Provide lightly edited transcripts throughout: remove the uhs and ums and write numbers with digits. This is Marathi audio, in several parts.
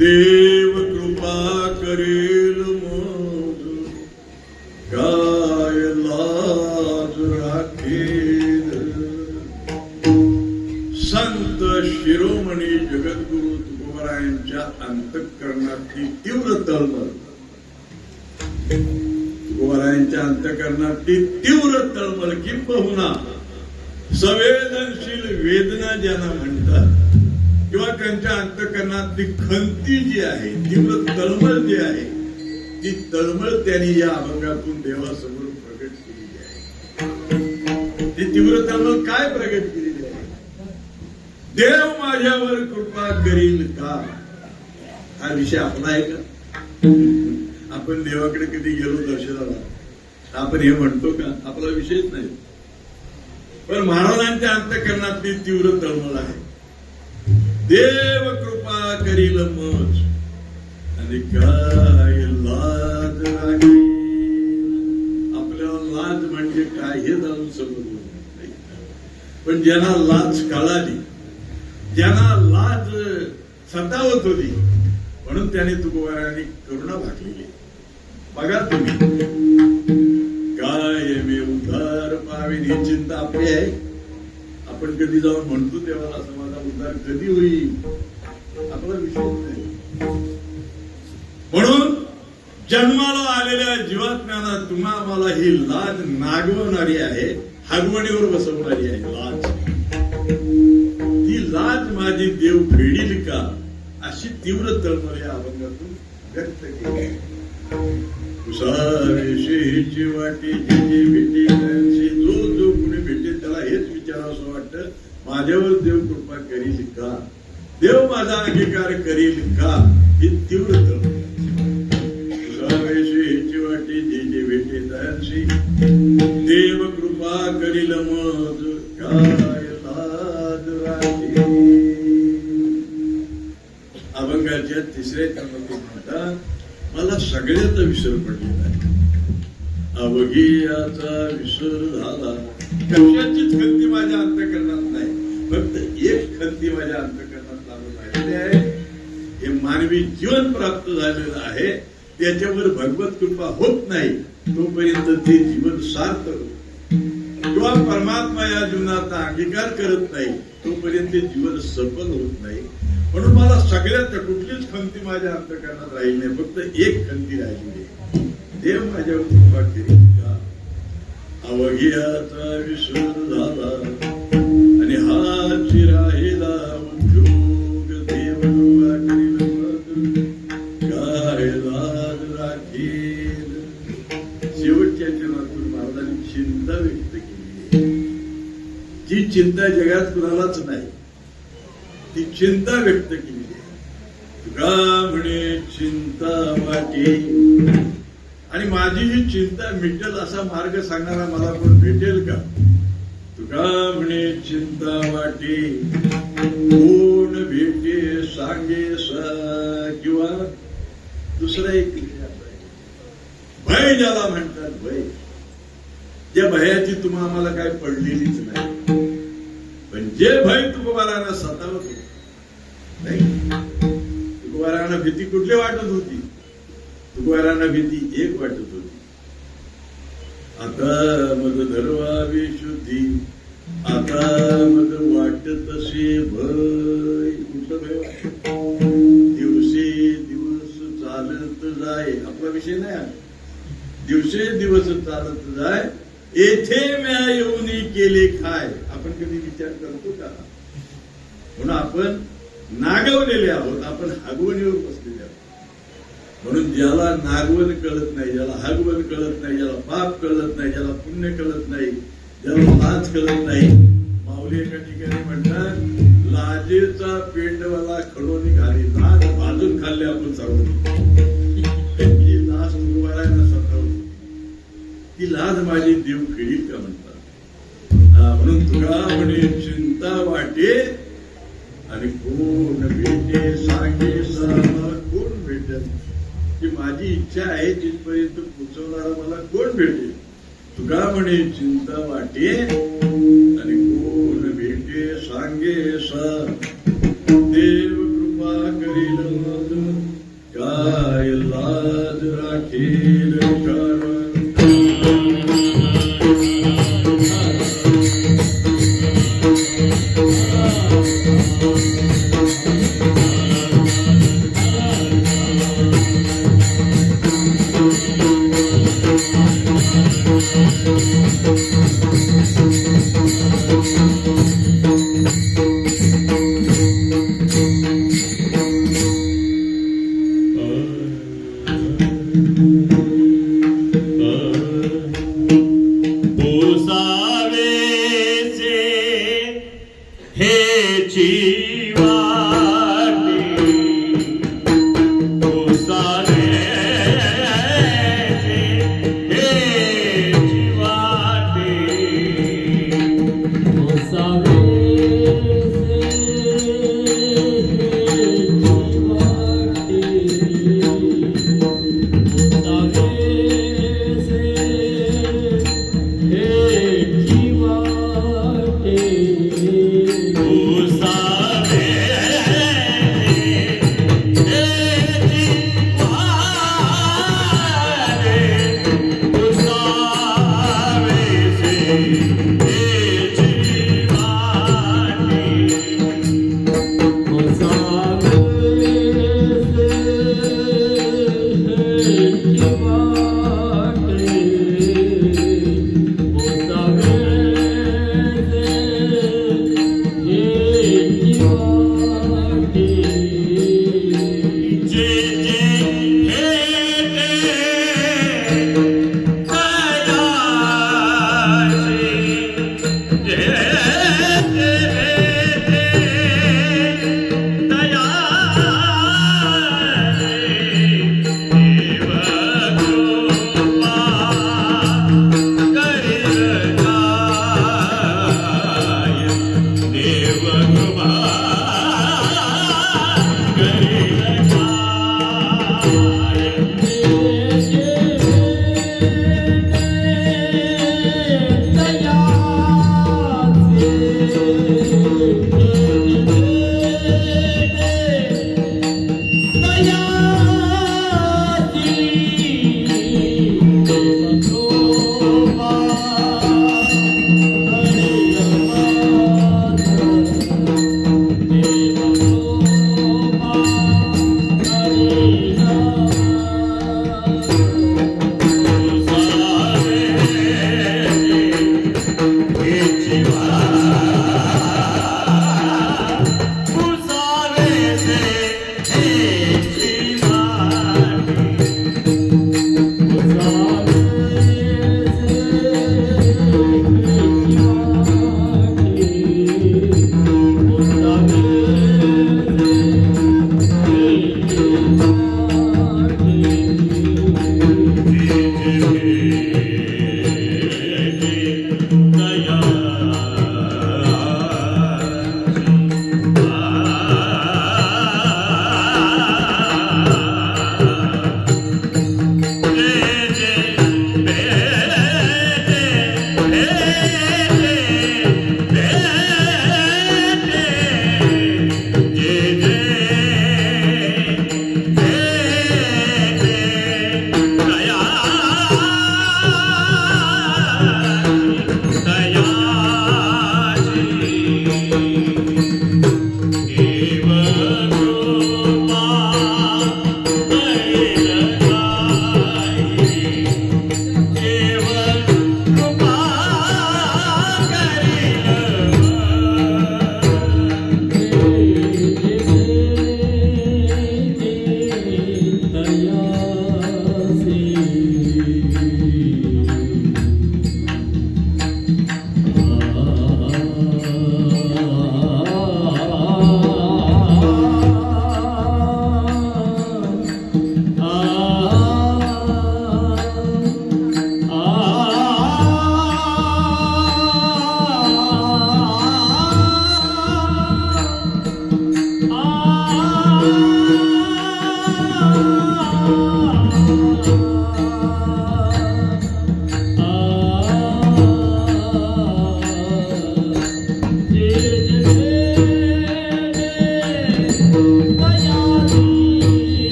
देव कृपा करेल मग काय लाज राखेल। संत शिरोमणी जगद्गुरु तुकोबारायांच्या अंतःकरणातली तीव्र तळमळ, तुकोबारायांच्या अंतःकरणातली तीव्र तळमळ किंबहुना संवेदनशील वेदना ज्यांना म्हणतात किंवा त्यांच्या अंतःकरणातली खंती जी आहे, तीव्र तळमळ जी आहे, ती तळमळ त्यांनी या अभंगातून देवासमोर प्रगट केलेली आहे। ती तीव्र तळमळ काय प्रगट केलेली आहे? देव माझ्यावर कृपा करील का, हा विषय आपला आहे का? आपण देवाकडे कधी गेलो दर्शनाला आपण हे म्हणतो का? आपला विषयच नाही। पण महाराजांच्या अंतःकरणातली तीव्र तळमळ आहे, देव कृपा करील मज आणि काय लाज राखील। आपल्याला लाज म्हणजे काय हे जाऊन समजलं नाही, पण ज्यांना लाज कळाली, ज्यांना लाज सतावत होती, म्हणून त्याने तुकोबारांनी करुणा भागलेली. बघा तुम्ही, काय मी उद्धार पावेन ही चिंता आपली आहे. आपण कधी जाऊन म्हणतो तेव्हा असं माझा उद्धार कधी होईल, आपला विषय नाही. म्हणून जन्माला आलेल्या जीवात्म्याला तुम्हा मला ही लाज नागवणारी आहे, हागवणीवर बसवणारी आहे लाज. ती लाज माझी देव फेडील का, अशी तीव्र तळमळ या अभंगातून व्यक्त केली. उसाविषयीची वाटी जी भेटी त्यांची, जो जो कुणी भेटेल त्याला हेच विचारावं असं वाटतं, माझ्यावर देव कृपा करील का, देव माझा अंगीकार करील का, ही तीव्र तळमळ. उसाविषयीची वाटी जी भेटी त्यांची, देव कृपा करील मज काय लाज राखी. अभंगाच्या तिसऱ्या क्रमांकात म्हणतात, मला सगळ्याचा विसर पडलेला आहे. अवघियाचा विसर झाला. कशाचीच खंती माझ्या अंतःकरणात नाही, फक्त एक खंती माझ्या अंतःकरणात लागून राहिलेली आहे. हे मानवी जीवन प्राप्त झालेलं आहे, त्याच्यावर भगवत कृपा होत नाही तोपर्यंत ते जीवन सार्थ होत नाही, किंवा परमात्मा या जीवनाचा अंगीकार करत नाही तोपर्यंत ते जीवन सफल होत नाही. म्हणून मला सगळ्यात कुठलीच खंती माझ्या अंतःकरणात राहिली नाही, फक्त एक खंती राहिली आहे, देव माझ्यावर कृपा करील का. अवघियाचा विसर झाला आणि हाची राहिला उद्योग, देव कृपा करील काय लाज राखील. शेवटच्या चरणातून महाराजांनी चिंता व्यक्त केली. जी चिंता जगात कुणालाच नाही, ती चिंता व्यक्त केली आहे. तुका म्हणे चिंता वाटे, आणि माझी ही चिंता मिटेल असा मार्ग सांगणारा मला कोण भेटेल का. तुका म्हणे चिंता वाटे, कोण भेटे सांगे सा, किंवा दुसरा एक भय ज्याला म्हणतात, भय, ज्या भयाची तुम्हा आम्हाला काय पडलेलीच नाही, पण जे भय तुकोबारांना सतावत होत नाही. तुकोबारांना भीती कुठली वाटत होती, तुकोबारांना भीती एक वाटत होती, आता मद धरवावी शुद्धी, आता मद वाटत असे भय. कुठलं भय वाटत, दिवसे दिवस चालत जाय, आपला विषय नाही, दिवसे दिवस चालत जाय, येथे म्या येऊनी केले काय. आपण कधी विचार करतो का. म्हणून आपण नागवलेले आहोत, आपण हागवणीवर बसलेले आहोत. म्हणून ज्याला नागवण कळत नाही, ज्याला हागवण कळत नाही, ज्याला पाप कळत नाही, ज्याला पुण्य कळत नाही, ज्याला लाज कळत नाही, माऊली एका ठिकाणी म्हणतात, लाजेचा पेंडवाला खडोनी घाली, लाज भाजून खाल्ले आपण सर्व. लाज तुकोबारांना सतावत, ती लाज माझी देव खेळील का म्हणतात. म्हणून तुका म्हणे चिंता वाटे, आणि कोण भेटे सांगे सा, मला कोण भेटेल, की माझी इच्छा आहे तिथपर्यंत पोचवणारा मला कोण भेटेल. तुका म्हणे चिंता वाटे, आणि कोण भेटे सांगे सा, देव कृपा करील मज काय लाज राखील का. दया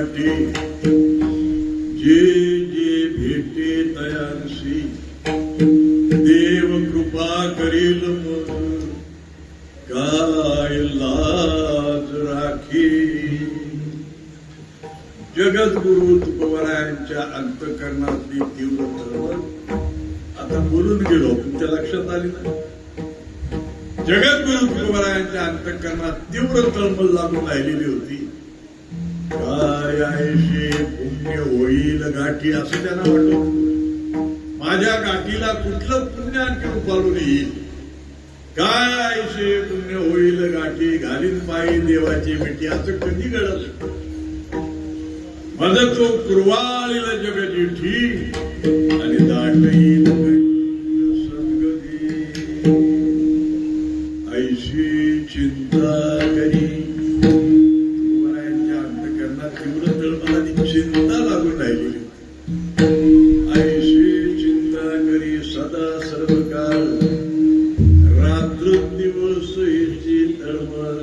वाटे जे जे भेटे तयांशी देव कृपा करील मग काय लाज राखी. जगद्गुरु तुकोबरायांच्या अंतःकरणातली तीव्र तळमळ आता बोलून गेलो, तुमच्या लक्षात आली ना. जगद्गुरु तुकोबरायांच्या अंतःकरणात तीव्र तळमळ लागून राहिलेली होती. काय आयशे पुण्य होईल गाठी असं त्यांना वाटत. माझ्या गाठीला कुठलं पुण्य आणखी उभारून येईल. काय आयशे पुण्य होईल गाठी घालीन पायी देवाची मिठी असं कधी घडत. माझं तो कुरवाळीला जग जिठी आणि दाटईल सद्गती. ऐशी चिंता करी तुकोबरायांच्या अंतःकरणात तीव्र तळमळ आणि चिंता लागून राहिलेली. ऐशी चिंता करी सदा सर्व काळ रात्र दिवस याची तळमळ.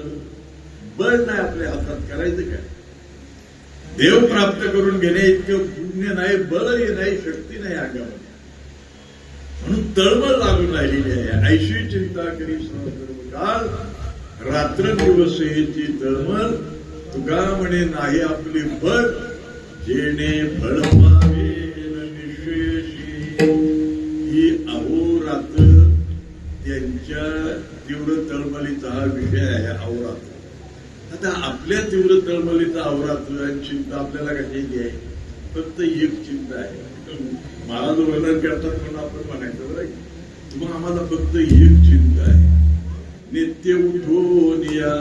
बळ नाही आपल्या हातात, करायचं काय. देव प्राप्त करून घेणे इतकं पुण्य नाही, बळही नाही, शक्ती नाही अंगामध्ये. म्हणून तळमळ लागून राहिलेली आहे. ऐशी चिंता करी काळ रात्र दिवस याची तळमळ. तुका म्हणे नाही आपली बळ जेणे फळ पावेल निशेषी. ही अहोरात्र त्यांच्या तीव्र तळमळीचा हा विषय आहे. अहोरात्र. आता आपल्या तीव्र तळमळीचा अहोरात्र आणि चिंता आपल्याला कशाची आहे. फक्त एक चिंता आहे. महाराज वर्णन करतात म्हणून आपण म्हणायचं बरं. मग आम्हाला फक्त एक चिंता आहे. नित्य उठून या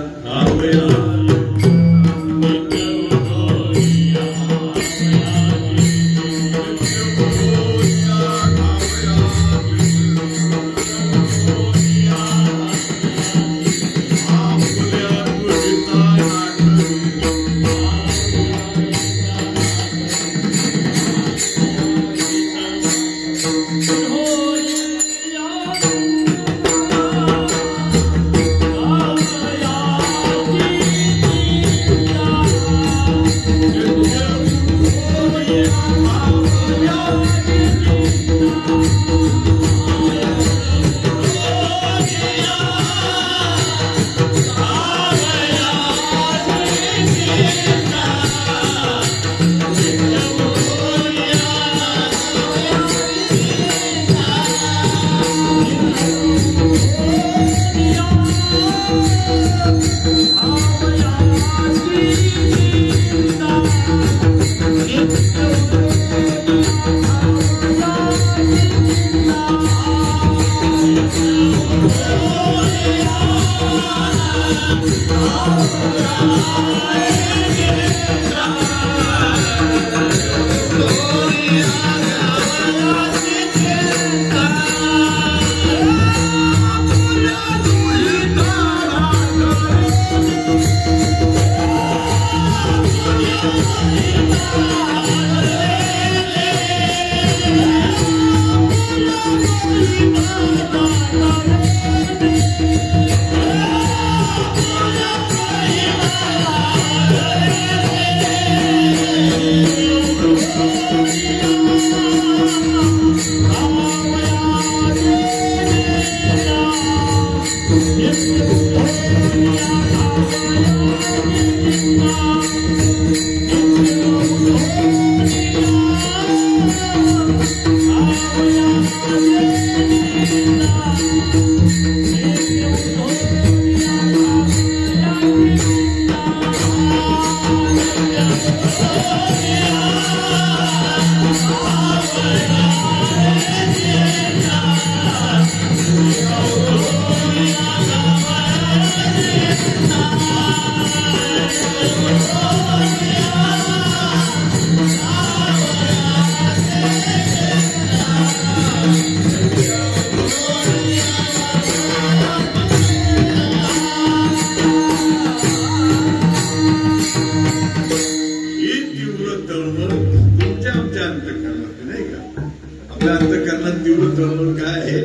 तीव्र तळमळ काय आहे?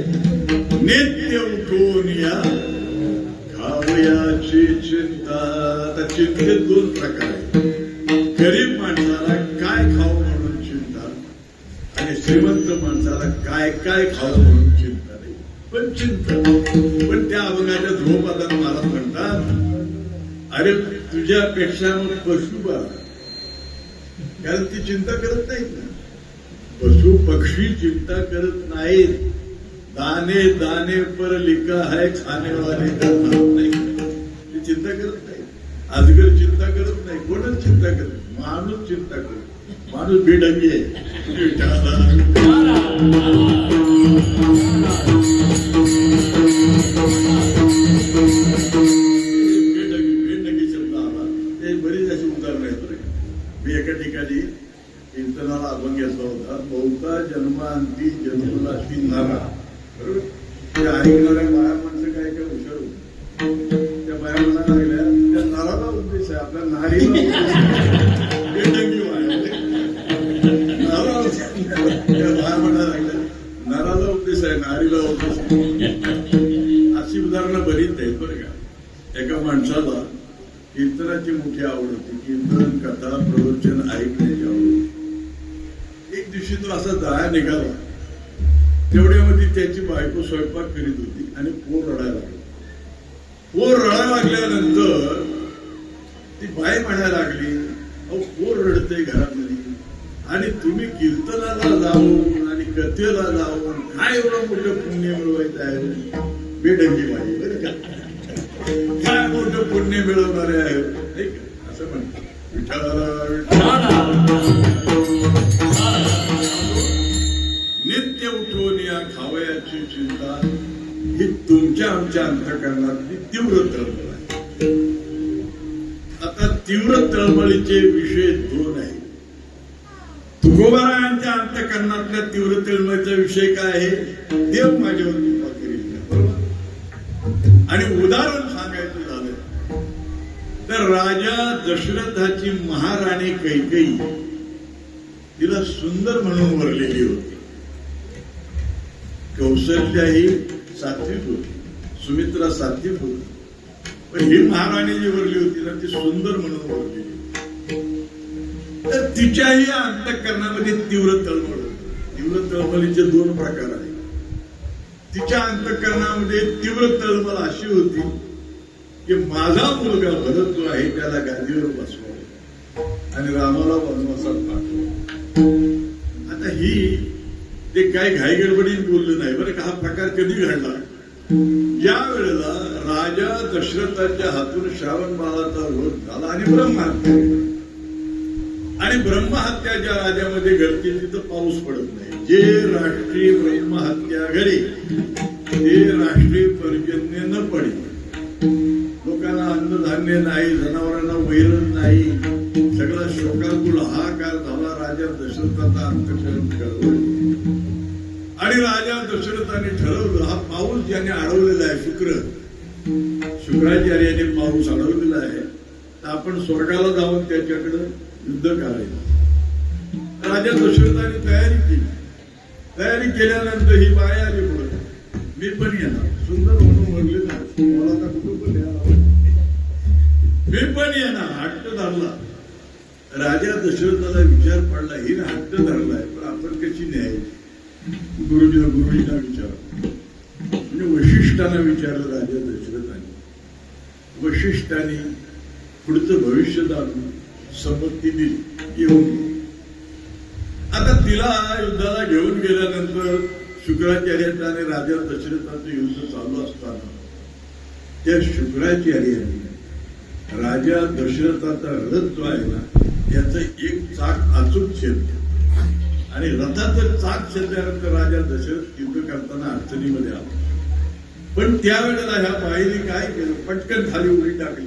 नित्य उठून या खावयाची चिंता. आता चिंतेत दोन प्रकार आहेत. गरीब माणसाला काय खाऊ म्हणून चिंता आणि श्रीमंत माणसाला काय काय खाऊ म्हणून चिंता नाही, पण चिंता. पण त्या अभंगाच्या ध्रुवपदात मला म्हणतात, अरे तुझ्यापेक्षा मग पशु बा, कारण ती चिंता करत नाहीत ना. पशु पक्षी चिंता करत नाहीत. दाने दाने पर लिखा है खाने वाले का नाम नाही, ती चिंता करत नाही. अजगर चिंता करत नाही, कोणच चिंता करत, माणूस चिंता करत. माणूस बेढंगी आहे. बेढंगी शब्द आला, ते बरीच अशी उदाहरणं आहेत. मी एका ठिकाणी कीर्तनाला अभंग घेतला होता, बहुता जन्मांती जन्मला ती नारा. बरोबर, ते ऐकणाऱ्या बाया माणसं काय काय हुशार होत. त्या बाया म्हणायला लागल्या, त्या नाराला उद्देश आहे, आपल्या नारीला बेढंगी त्या बाया म्हणायला लागल्या, नराला उद्देश आहे, नारीला उद्देश आहे. अशी उदाहरणं बरीच आहेत बरं का. एका माणसाला कीर्तनाची मोठी आवड होती, कीर्तन कथा प्रवचन ऐकण्याची आवड होती. एक दिवशी तो असा जाया निघाला, तेवढ्यामध्ये त्याची बायको स्वयंपाक करीत होती आणि पोर रडायला लागला. पोर रडायला लागल्यानंतर ती बाई म्हणायला लागली, अहो पोर रडते घरामध्ये आणि तुम्ही कीर्तनाला जाऊन आणि कथेला जाऊन काय एवढं मोठं पुण्य मिळवायचं आहे. बेढंगी बाई बरं का, काय मोठं पुण्य मिळवणारे आहे नाही का, असं म्हणतात. नित्य उठवून या खावयाची चिंता ही तुमच्या आमच्या अंतःकरणातली तीव्र तळमळ आहे. आता तीव्र तळमळीचे विषय दोन आहेत. तुकोबारायांच्या अंतःकरणातल्या तीव्र तळमळीचा विषय काय आहे, देव माझ्यावर कृपा करील. बरोबर, आणि उदाहरण सांगायचं झालं तर राजा दशरथाची महाराणी कैकेयी तिला सुंदर म्हणून वरलेली होती. कौशल्या ही सात्विक होती, सुमित्रा सात्विक होती, पण ही महाराणी जी वरली होती ना ती सुंदर म्हणून वरलेली. तर तिच्याही अंतःकरणामध्ये तीव्र तळमळ होती. तीव्र तळमळीचे दोन प्रकार आहेत. तिच्या अंतःकरणामध्ये तीव्र तळमळ अशी होती की माझा मुलगा भरत जो आहे त्याला गादीवर बसवावं आणि रामाला वनवासात पाठवावं. आता ही ते काय घाई गडबडीत बोललं नाही बरं का. हा प्रकार कधी घडला, ज्या वेळेला राजा दशरथाच्या हातून श्रावण बाळाचा वध झाला आणि ब्रह्महत्या, आणि ब्रह्महत्या ज्या राज्यामध्ये घडते तिथं पाऊस पडत नाही. जे राष्ट्रीय ब्रह्महत्या घडे ते राष्ट्रीय पर्जन्य न पडे. लोकांना अन्नधान्य नाही, जनावरांना वैरण नाही, सगळा शोकाकुल हाहाकार झाला. राजा दशरथाचा अंतःकरण कळवलं आणि राजा दशरथाने ठरवलं, हा पाऊस ज्याने अडवलेला आहे शुक्राचार्याने पाऊस अडवलेला आहे, तर आपण स्वर्गाला जाऊन त्याच्याकडे युद्ध करायचं. राजा दशरथाने तयारी केली. तयारी केल्यानंतर ही बाई आली पुढे, मी पण येणार, सुंदर म्हणून म्हणले ना, मला तर कुठं पण येणार, मी पण येणार. हट्ट धरला. राजा दशरथाला विचार पडला, हिने हट्ट धरलाय पण आपण कशी न्यायची. गुरुजींना विचार, म्हणजे वशिष्ठांना विचारलं राजा दशरथाने. वशिष्ठांनी पुढचं भविष्य जाणून संमती दिली, येऊन. आता तिला युद्धाला घेऊन गेल्यानंतर शुक्राचार्याचं आणि राजा दशरथाचं युद्ध चालू असताना त्या शुक्राचार्याने राजा दशरथाचा रथ जो आहे ना त्याचं एक चाक अचूक छेदलं आणि रथाचं चाक छेदल्यानंतर राजा दशरथ युद्ध करताना अडचणीमध्ये आला. पण त्यावेळेला ह्या बाईने काय केलं, पटकन खाली उडी टाकली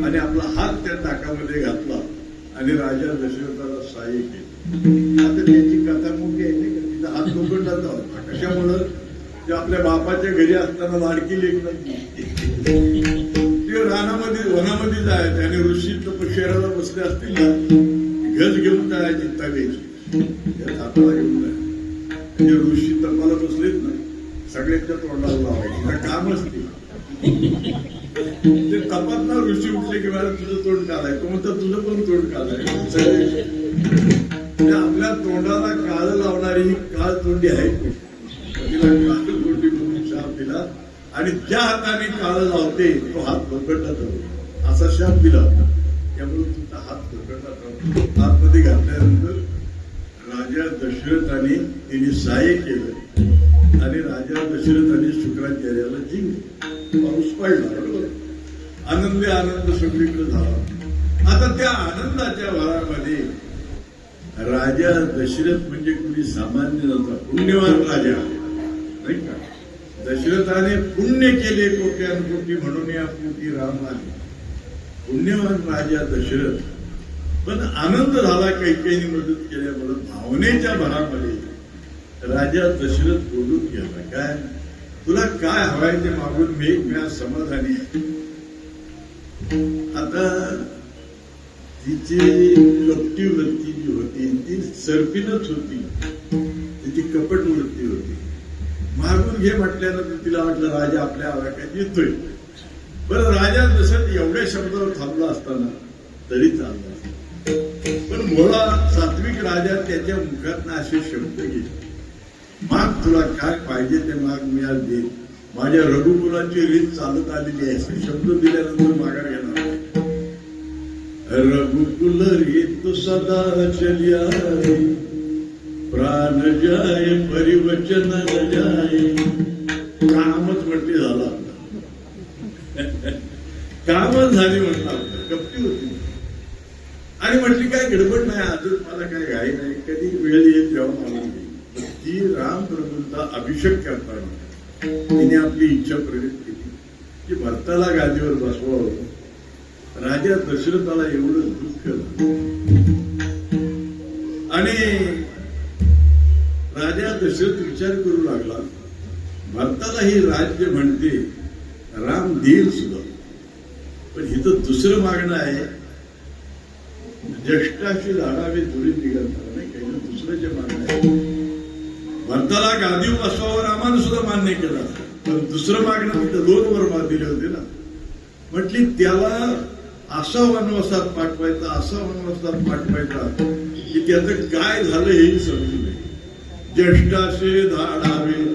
आणि आपला हात त्या टाकामध्ये घातला आणि राजा दशरथाला सहाय्य केलं. आता त्याची कथा मोठी आहे नाही का, तिचा हात लोखंडाचा होता. कशामुळं, ते आपल्या बापाच्या घरी असताना लाडकी लेक नाही, ते रानामध्ये वनामध्ये जायचे आणि ऋषी तपश्चर्याला बसले असतील ना, गज घेऊन जायची तवेची, हाताला घेऊन जायचे. म्हणजे ऋषी तपाला बसलेत ना, सगळ्यांच्या तोंडाला लावायचे, कामच ते तपात ना. ऋषी उठले की मला तुझं तोंड काढाय, तो म्हणतात तुझं पण तोंड काढाय. सगळे आपल्या तोंडाला काळ लावणारी ही काळ तोंडी आहे. तिला काळ तोंडी म्हणून शाप दिला आणि ज्या हाताने काळ लावते तो हात बळकटला जातो असा शाप दिला होता. त्यामुळे तुमचा हात बळकटला जातो. आतमध्ये घातल्यानंतर राजा दशरथाने तिने सहाय्य केलं आणि राजा दशरथाने शुक्राचार्याला जिंकले. पाऊस पडला. बरोबर. आनंद सगळीकडे झाला. आता त्या आनंदाच्या भरामध्ये राजा दशरथ म्हणजे कुणी सामान्य नव्हता, पुण्यवान राजा नाही का. दशरथाने पुण्य केले कोट्यानुकोटी म्हणून या पोटी राम आले. पुण्यवान राजा दशरथ. पण आनंद झाला काही मदत केल्यामुळे भावनेच्या भरामध्ये राजा दशरथ बोलून गेला, काय तुला काय हवाय ते मागून मी समाधानी आहे. आता तिची कपटी वृत्ती जी होती ती सर्पिनच होती, तिची कपट वृत्ती होती. मागून घे म्हटल्यानंतर तिला वाटलं राजा आपल्या आवाक्यात येतोय. बरं, राजा दशरथ एवढ्या शब्दावर थांबला असताना तरी चालला. पण मुळा सात्विक राजा त्याच्या मुखात असे शब्द घेतले, माग तुला काय पाहिजे ते माग मी आज देईन. माझ्या रघुकुलाची रीत चालत आलेली आहे. असे शब्द दिल्यानंतर माघार घेणार. रघुकुल रीत सदा चलिया प्राण जाय परिवचन न जाय. कामच म्हटली झाला, कामच झाली म्हटलं. कपटी होती आणि म्हटली काय गडबड नाही, आजच मला काय घाई नाही, कधी वेळ येईल तेव्हा मला येईल. ती राम प्रभूंचा अभिषेक करताना तिने आपली इच्छा प्रकट केली की भरताला गादीवर बसवावं. राजा दशरथाला एवढं दुःख आणि राजा दशरथ विचार करू लागला, भरताला ही राज्य म्हणते राम देईल सुद्धा, पण हिचं दुसरं मागणं आहे, ज्येष्ठाशी झाडावे दुरी निघाला नाही काही दुसरं जे मागणं आहे. भरताला गादीवर बसवावर रामानं सुद्धा मान्य केलं, पण दुसरं मागणं तिथं 2 वर दिले होते ना. म्हटली त्याला असा वनवासात पाठवायचा, असा वनवासात पाठवायचा की त्याचं काय झालं हेही समजू नये. ज्येष्ठाशी धाडावे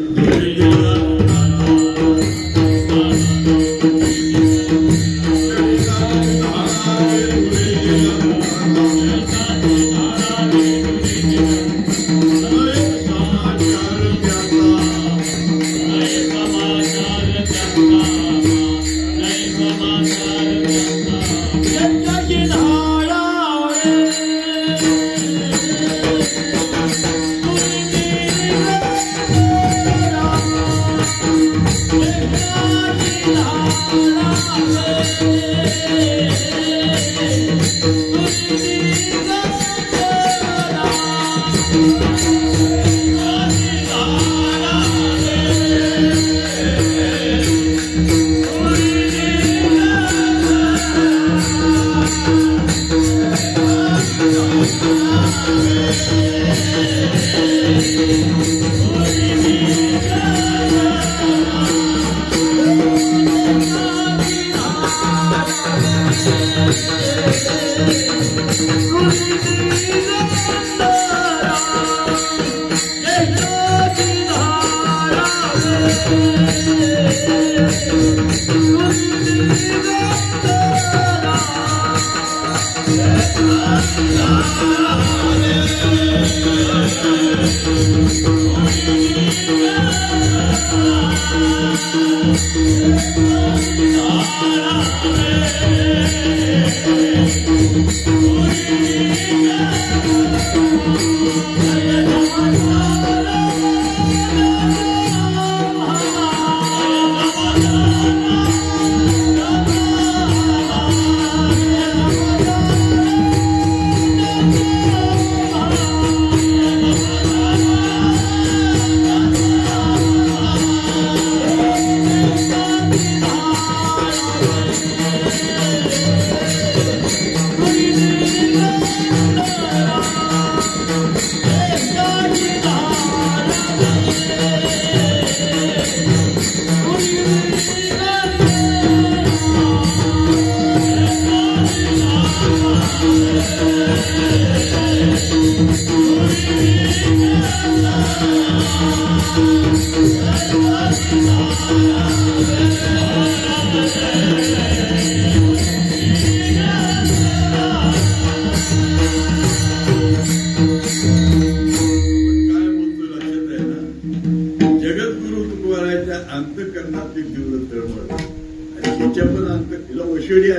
वशेडी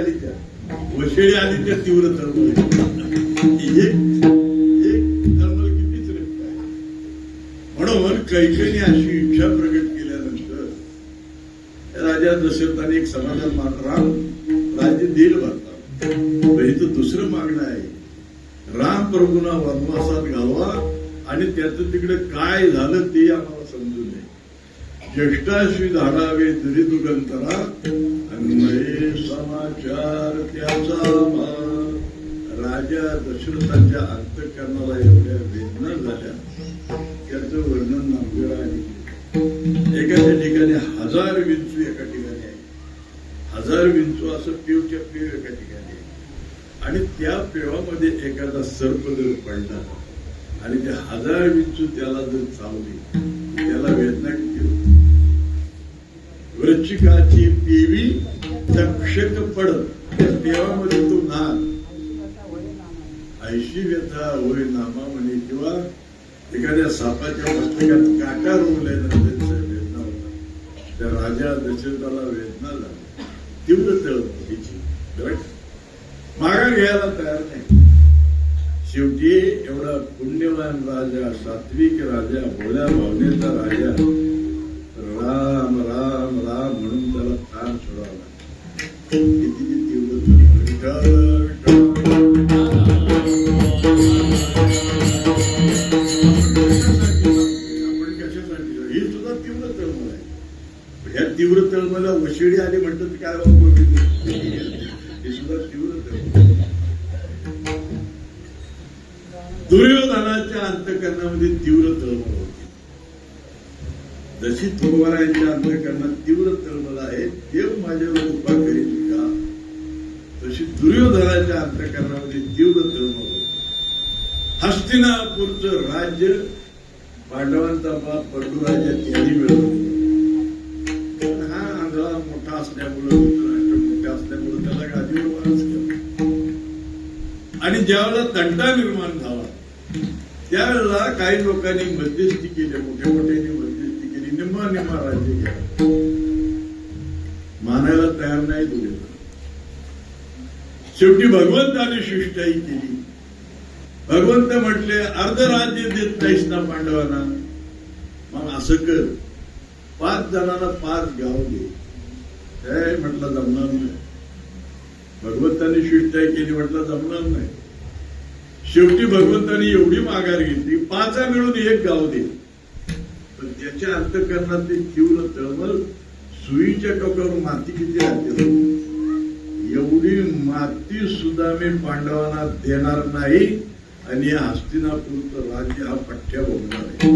आली त्या तीव्र तळमळ एक तळमळ कितीच रक्त आहे. म्हणून कैकेयीने अशी इच्छा प्रकट केल्यानंतर राजा दशरथाने एक समाधान मानलं, राम राज्य देईल भारतात, इथं दुसरं मागणं आहे, राम प्रभूंना वनवासात घालवा आणि त्याचं तिकडे काय झालं ते आम्हाला समजू नये. ज्येष्ठाशी धाडावे तरी दुगंतरा अन्वये समाचार त्याचा राजा दशरथाच्या अंतःकरणाला एवढ्या वेदना झाल्या, त्याचं वर्णन नामदेवाने एखाद्या ठिकाणी 1000 विंचू एका ठिकाणी आहे, 1000 विंचू असं पेवच्या पेव एका ठिकाणी आहे, आणि त्या पेवामध्ये एखादा सर्प जर पडला आणि ते 1000 विंचू त्याला जर चावली, त्याला वेदना किती होती. वृश्चिकाची पेवी तक्षक पडत, त्या पेवामध्ये तो नाग 80 व्यथा होय नामा म्हणे, किंवा एखाद्या सापाच्या मस्तकात काटा रोवल्यानंतर वेदना होता. त्या राजा दशरथाला वेदना झाली, तीव्र तळमळीची, माघार घ्यायला तयार नाही. शेवटी एवढा पुण्यवान राजा, सात्विक राजा, भोळ्या भावनेचा राजा, राम राम राम म्हणून त्याला प्राण सोडावा. किती तीव्र तळमळ. आपण कशासाठी, ही सुद्धा तीव्र तळमळ आहे. ह्या तीव्र तळमळला वशिडी आली म्हणतात काय, हे सुद्धा तीव्र तळमळ. दुर्योधनाच्या अंतःकरणामध्ये तीव्र तळमळ होती. जशी तुकोबारायांच्या अंतःकरणात तीव्र तळमळ आहे, देव माझ्यावर उपा करीत का, तशी दुर्योधनाच्या अंतःकरणामध्ये तीव्र तळमळ होती. हस्तिनापूरचं राज्य पांडवांचा बाप पंडुराजा त्यांनी मिळवलं. हा आंधळा मोठा असल्यामुळं, राष्ट्र मोठे असल्यामुळं त्याला गादीवर वारस केला. आणि ज्यावेळेला तंटा निर्माण झाला त्यावेळेला काही लोकांनी मध्यस्थी केली, मोठ्या मोठ्यांनी मध्यस्थी केली, निम्मा राज्य घ्या, मानायला तयार नाही तुम्ही. शेवटी भगवंताने शिष्टाई केली. भगवंत म्हटले, अर्ध राज्य देत नाहीस ना पांडवांना, मग असं कर, 5 जणांना 5 गाव दे. काय म्हटलं, जमणार नाही. भगवंताने शिष्टाई केली, म्हटलं जमणार नाही. शेवटी भगवंतानी एवढी माघार घेतली, 5 मिळून 1 गाव दे. पण त्याच्या अंतःकरणात ते तीव्र तळमळ, सुईच्या टोकावर माती किती राहते, एवढी माती सुद्धा मी पांडवांना देणार नाही, आणि या हस्तिनापूरचं राज्य हा पठ्ठ्या भोगणार आहे.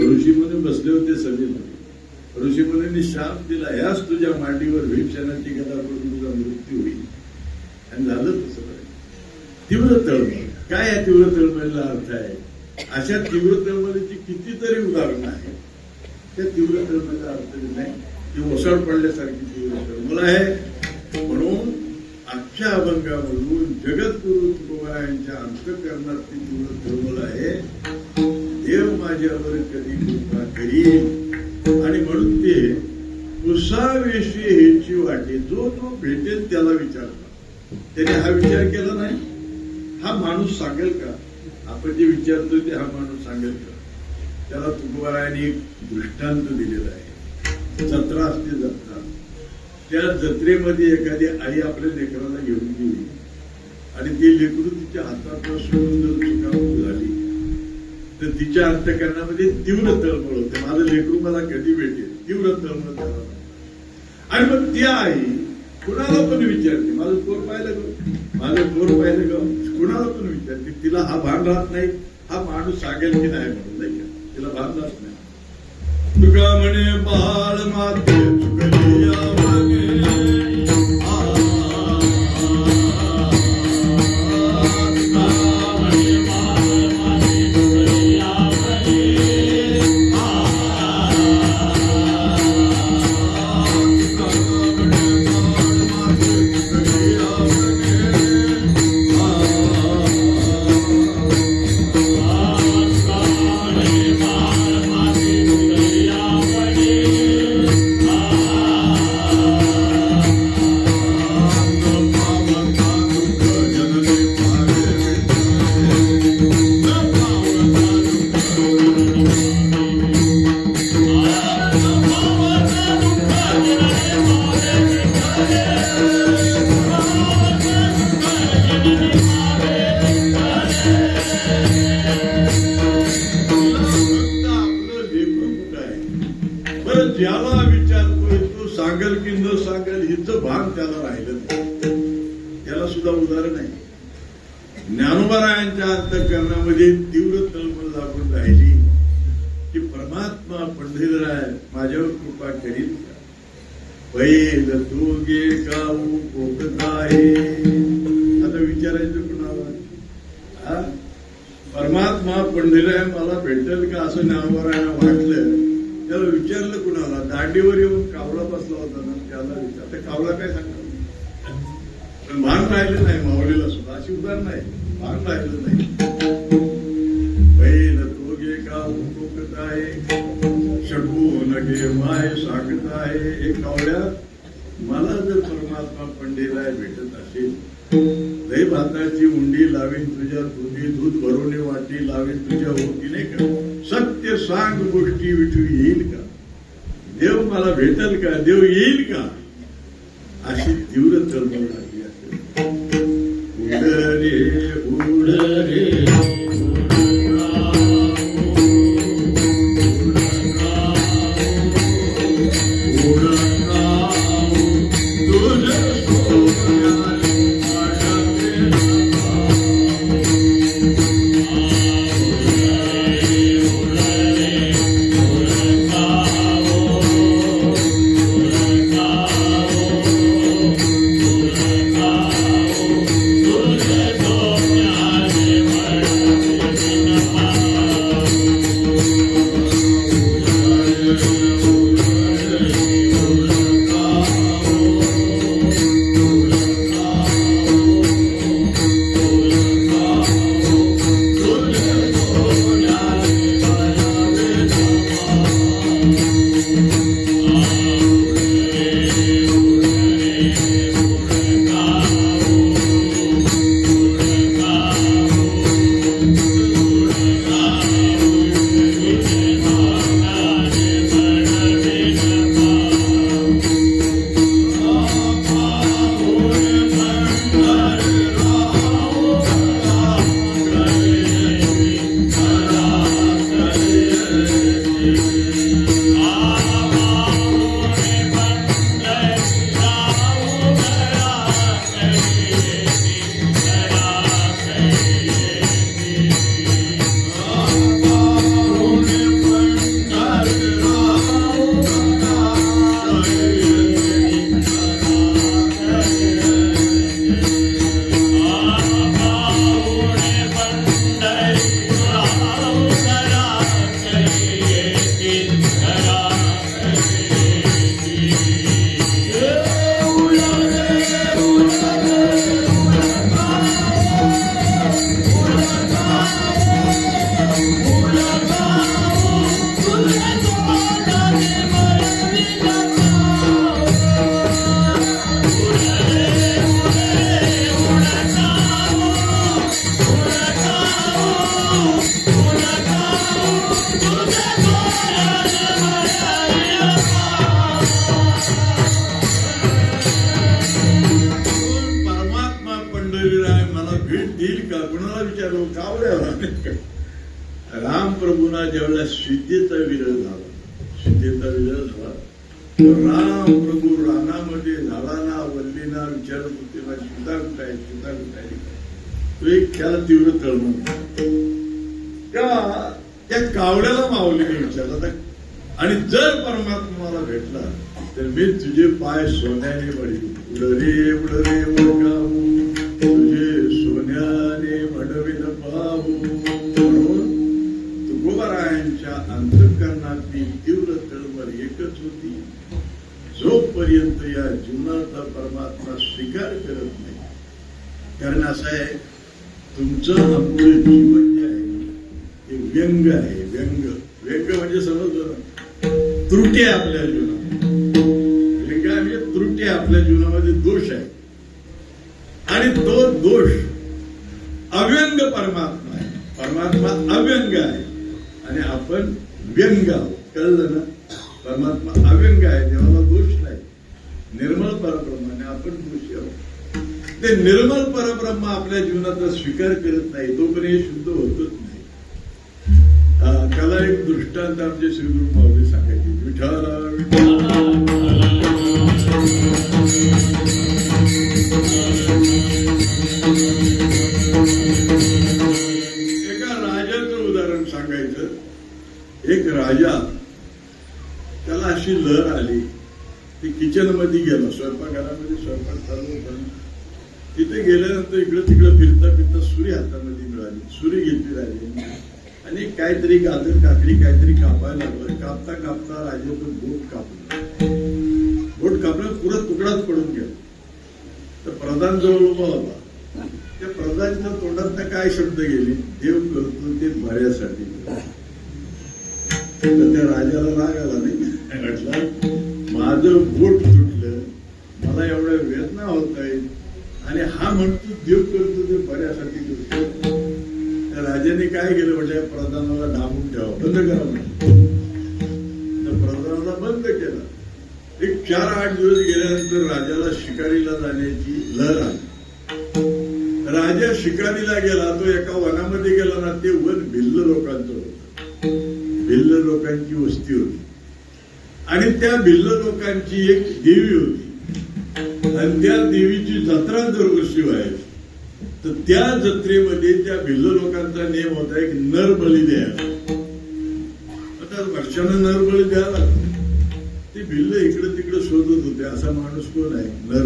ऋषीमुनी बसले होते सभेमध्ये. ऋषीमुनींनी शाप दिला, ह्याच तुझ्या मांडीवर भीमसेनाची गदा पडून तुझा मृत्यू होईल. आणि झालं तसं. तीव्र तळमळ काय, या तीव्र तळमळीला अर्थ आहे. अशा तीव्र तळमळीची कितीतरी उदाहरणं आहेत. त्या तीव्र तळमळीचा अर्थ नाही, ती ओसाड पडल्यासारखी तीव्र तळमळ आहे. म्हणून आजच्या अभंगामधून जगद्गुरु तुकोबारायांच्या अंतःकरणात ती तीव्र तळमळ आहे. देव माझ्यावर कधी कृपा करील, आणि म्हणून ते पुसावेशी हेची वाटे, जो तो भेटेल त्याला विचारला. त्याने हा विचार केला नाही, हा माणूस सांगेल का, आपण जे विचारतो ते हा माणूस सांगेल का. त्याला तुकोबारायांनी एक दृष्टांत दिलेला आहे. जत्रा असते, जत्रा, त्या जत्रेमध्ये एखादी आई आपल्या लेकराला घेऊन गेली आणि ते लेकरू तिच्या हातात सोडून जर चुकामूक झाली तर तिच्या अंतःकरणामध्ये तीव्र तळमळ होते. माझं लेकरू मला कधी भेटेल, तीव्र तळमळ त्याला. आणि मग ती आई कुणाला पण विचारते, माझं पोर पाहिलं ग, माझं पोर पाहिलं ग, कुणाला पण विचारते. तिला हा भान राहत नाही, हा माणूस सांगेल की नाही म्हणून, नाही का, तिला भान राहत नाही. तुका म्हणे बाळ माते चुकली या मागे, भान त्याला राहिलं नाही. त्याला सुद्धा उदाहरण आहे. ज्ञानोबारायांच्या अंतःकरणामध्ये तीव्र तळमळ लागून राहिली की परमात्मा पंढरीराय माझ्यावर कृपा करील का? बैल तुगे गाऊ कोकताय. आता विचारायचं कुणाला? परमात्मा पंढरीराय मला भेटेल का असं ज्ञानोबारायांना वाटलं. त्याला विचारलं कुणाला? दांडीवर येऊन कावळा बसला होता ना, त्याला विचार. ते कावळा काय सांगतो? पण भान राहिलं नाही माऊलीला सुद्धा. अशी उदाहरण आहे. भान राहिलं नाही. बैल तोगे गाऊ कोकताय शकू नगे माय सागत आहे. एक कावळ्या, मला जर परमात्मा पंढरीराय भेटत असेल, दही भाताची उंडी लावीन तुझ्या दुधी, दूध भरवणे वाटी लावीन तुझ्या होती, नाही का? सत्य सांग गोष्टी विठू येईल का? देव मला भेटेल का? देव येईल का? अशी तीव्र तळमळ लागली असेल. उड रे उड रे रामप्रभूंना ज्यावेळेला सीतेचा विरह झाला, सीतेचा विरह झाला, राम प्रभू रानामध्ये झाडांना वल्लीना विचारत होते ना, सीता कुठं आहे, सीता कुठं आहे. तो एक त्याला तीव्र तळमळ. त्या कावड्याला माऊलीने विचारला, आणि जर परमात्मा मला भेटला तर मी तुझे पाय सोन्याने बळी उडरे उडरे उडगाऊ तुझे सोन्याने मडविन पाहू. म्हणून तुकोबारायांच्या अंतःकरणातली तीव्र तळमळ एकच होती, जोपर्यंत या जीवनाचा परमात्मा स्वीकार करत नाही. कारण असं आहे, तुमचं आपलं जीवन जे आहे ते व्यंग आहे. व्यंग व्यंग म्हणजे समजलं ना, त्रुटी आहे आपल्या जीवनामध्ये. व्यंग म्हणजे त्रुटी आहे आपल्या जीवनामध्ये, दोष आहे. आणि तो दोष अव्यंग परमात्मा आहे. परमात्मा अव्यंग आहे आणि आपण व्यंग आहोत. कळलं ना? परमात्मा अव्यंग आहे, देवाला दोष नाही. निर्मळ परब्रह्म आणि आपण दोषी आहोत. ते निर्मळ परब्रह्म आपल्या जीवनाचा स्वीकार करत नाही, तोपर्यंत शुद्ध होतच नाही. त्याला एक दृष्टांत आमचे श्रीगुरु माऊली सांगायचे. विठ्ठला एक राजा, त्याला अशी लहर आली, ती किचन मध्ये गेला, स्वयंपाकघरामध्ये स्वयंपाक चालू होता. तिथे गेल्यानंतर इकडे तिकडे फिरता फिरता सुरी हातामध्ये मिळाली. सुरी घेतली राहिली आणि काहीतरी गाजर काकडी काहीतरी कापायला लागलं. कापता कापता राजाचं बोट कापलं. बोट कापलं, पुरा तुकडाच पडून गेला. तर प्रधान जवळ उभा होता. त्या प्रधानच्या तोंडात काय शब्द गेले, देव करतो ते बऱ्यासाठी. तर त्या राजाला राग आला नाही. म्हटलं माझं बोट तुटलं, मला एवढ्या वेदना होत आहेत आणि हा म्हणतो देव करतो ते बऱ्यासाठी करतो. त्या राजाने काय केलं, म्हटलं प्रधानाला डांबून ठेवा, बंद करा म्हटलं. तर प्रधानाला बंद केला. एक 4-8 दिवस गेल्यानंतर राजाला शिकारीला जाण्याची लहर आली. राजा शिकारीला गेला. तो एका वनामध्ये गेला ना, ते वन भिल्ल लोकांचं होतं. भिल्ल लोकांची वस्ती होती आणि त्या भिल्ल लोकांची एक देवी होती आणि त्या देवीची जत्रा दरवर्षी व्हायची. तर त्या जत्रेमध्ये त्या भिल्ल लोकांचा नियम होता एक नर बळी द्यायला. आता वर्षानं नर बळी द्यायला ते भिल्ल इकडे तिकडे शोधत होते, असा माणूस कोण आहे नर.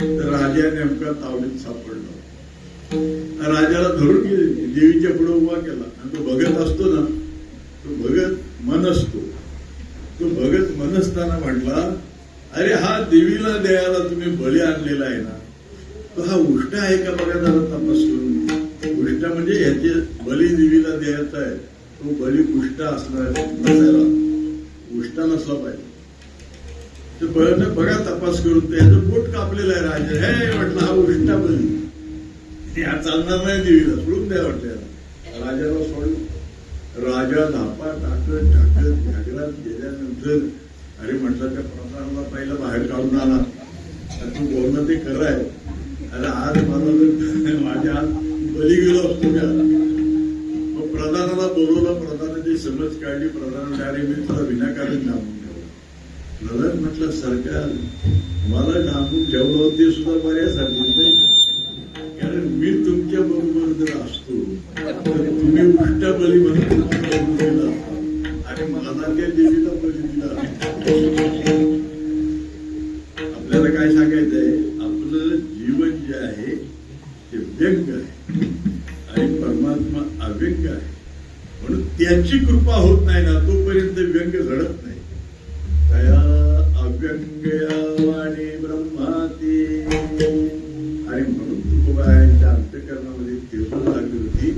तर राजा नेमका तावडीत सापडला. राजाला धरून गेले, देवीच्या पुढे उभा केला आणि तो भगत असतो ना, तो भगत मन असतो. तो भगत मन असताना म्हटला, अरे हा देवीला द्यायला तुम्ही बळी आणलेला आहे ना, तो हा उष्टा आहे का बघा जरा तपास करून. उष्टा म्हणजे ह्याचे बळी देवीला द्यायचा आहे, तो बळी उष्टा असणार नसायला, उष्टा नसला पाहिजे. तर बघा तपास करून त्याचं पोट कापलेलं आहे. राजा हे म्हटलं हा उष्टा बळी, हा चालणार नाही, देवीला सोडून द्या म्हटलं. राजाला सोडलं. राजा धापा टाकत टाकत घागरात गेल्यानंतर अरे म्हटलं त्या प्रधानाला पहिला बाहेर काढून आला. तू बोलणं ते खरं आहे. अरे आज मला जर माझ्या हात बली गेलो असतो का. मग प्रधानाला बोलवलं. प्रधानाची समज काढली. प्रधान अरे मी तुला विनाकारण डांबून ठेवलं. प्रधान म्हटलं सरकार मला डांबून ठेवलं होते सुद्धा बऱ्यासाठी नाही, कारण मी तुमच्या बरोबर जर असतो तर तुम्ही उष्टा बळी म्हणून दिला आणि मला त्या देवीला बळी दिला. आपल्याला काय सांगायचंय, आपलं जीवन जे आहे ते व्यंग आहे आणि परमात्मा अव्यंग आहे. म्हणून त्याची कृपा होत नाही ना, तोपर्यंत व्यंग घडत नाही. तया अव्यंगयावाणी ब्रह्माती. आणि म्हणून तुकोबायांच्या अंतःकरणामध्ये तेवढं लागली होती,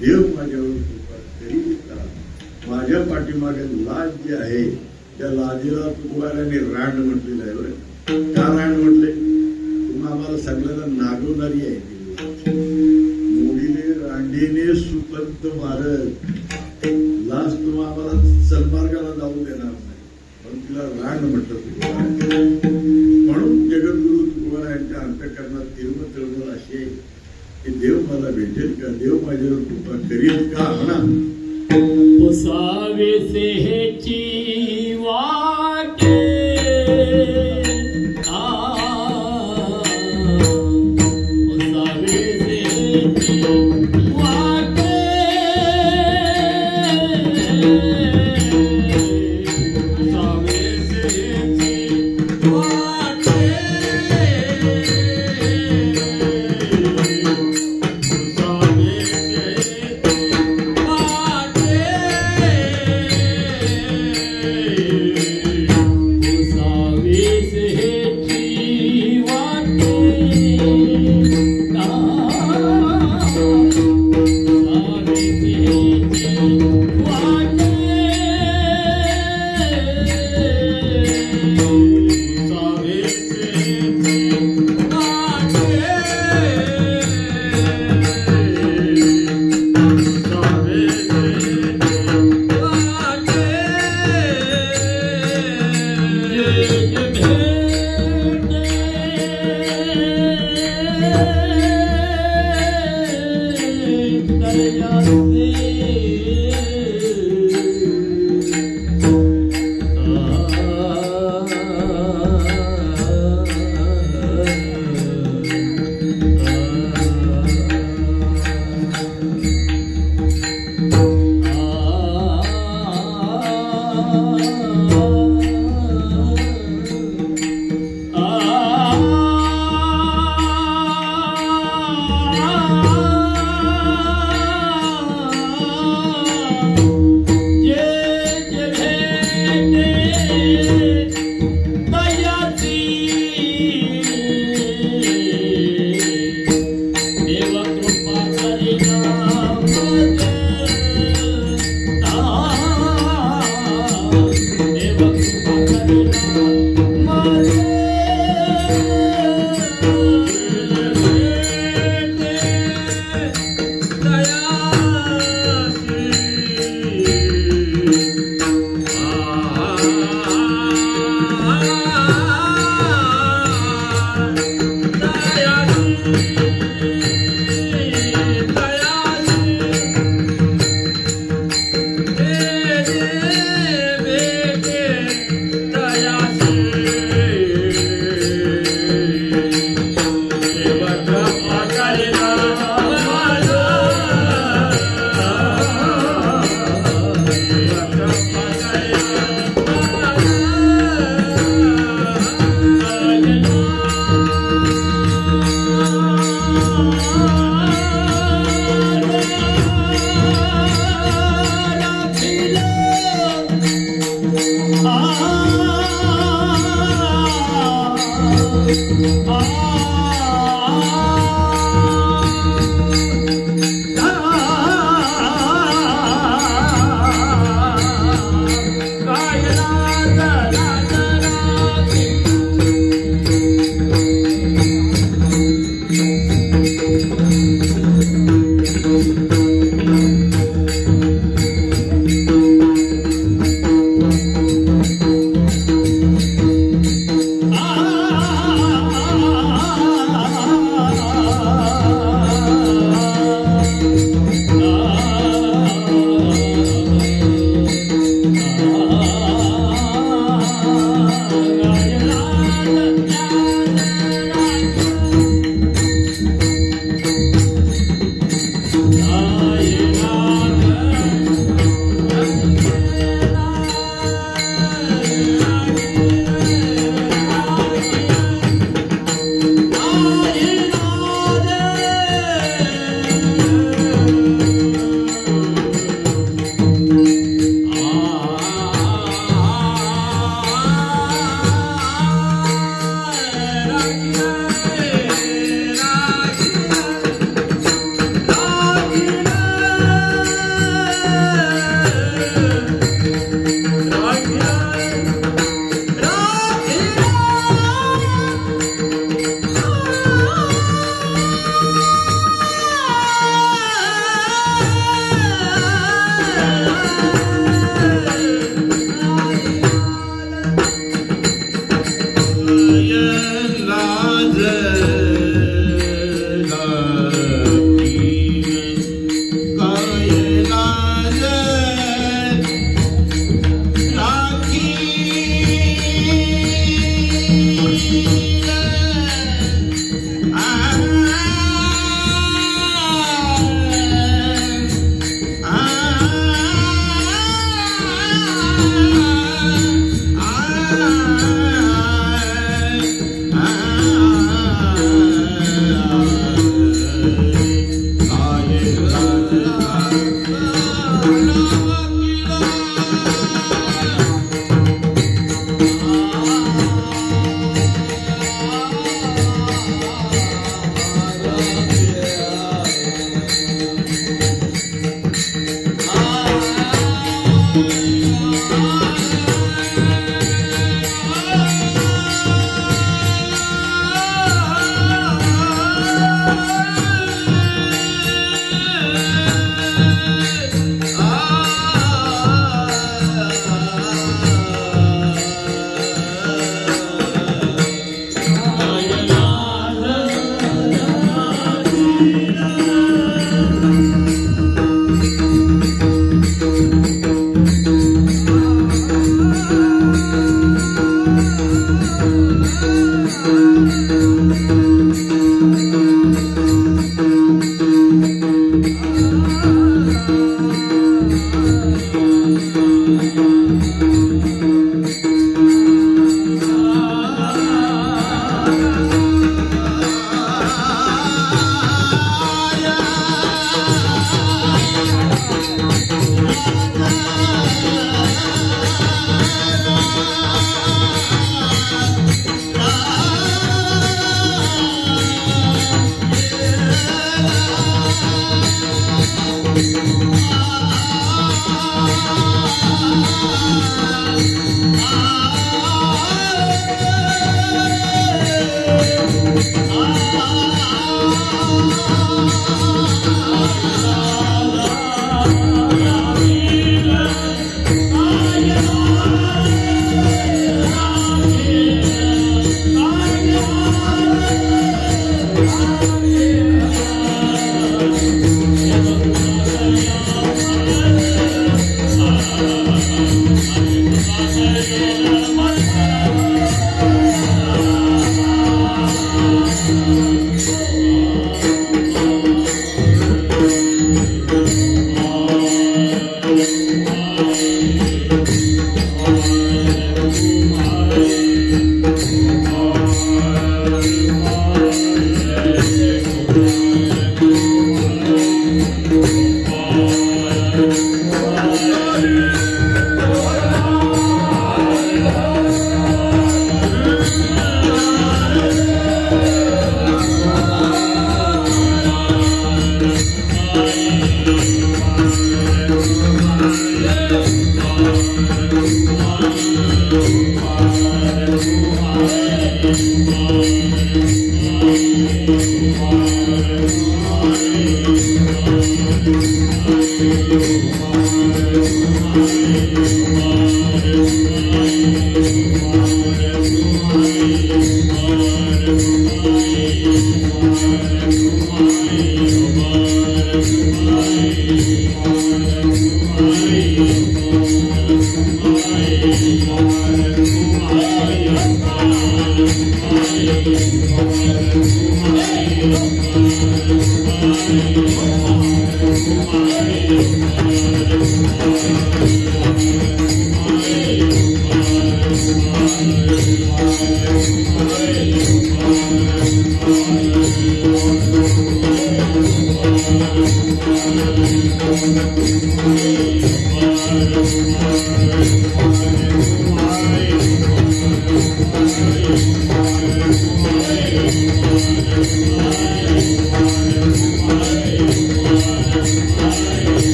देव माझ्यावर कृपा करील का. माझ्या पाठीमागे लाज जी आहे त्या लाजेला तुकोबायांनी रांड म्हटलेलं आहे. बरं का रांड म्हटले, तुम्ही आम्हाला सगळ्यांना नागवणारी आहे. मोडीने रांडीने सुपंत मारत लाज तुम्हा आम्हाला सन्मार्गाला जाऊ देणार नाही, पण तिला रांड म्हटलं. म्हणून जगद्गुरु तुकोबारायांच्या अंतःकरणात तिरुमत तळमळ अशी आहे की देव मला भेटेल का, देव माझ्यावर कृपा करील का. म्हणा ची वाटे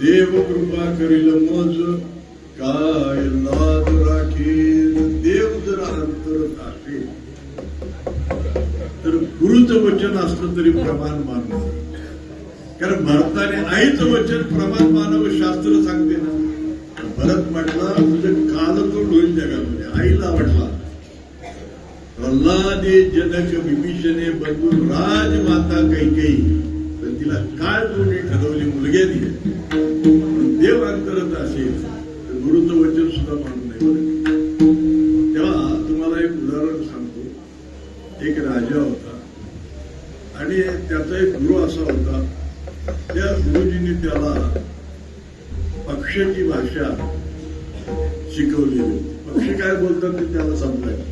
देव कृपा करील मज काय लाज राखील. देव जर अंतर टाकेल तर गुरुचं वचन असलं तरी प्रमाण मानव. कारण भरताने आईचं वचन प्रमाण मानव शास्त्र सांगते ना. भरत म्हटला तुझं कालतोड होईल जगामध्ये. आईला म्हटला प्रल्हादे जनक विभीषणे बंधू राजमाता कैकेयी, तर तिला काळ तोंडी ठरवली मुलगे दिले. देव अंतरत असेल तर गुरुचं वचन सुद्धा मानून नाही. तेव्हा तुम्हाला एक उदाहरण सांगतो. एक राजा होता आणि त्याचा एक गुरु असा होता. त्या गुरुजींनी त्याला पक्षाची भाषा शिकवलेली होती. पक्षी काय बोलतात ते त्याला समजायचं.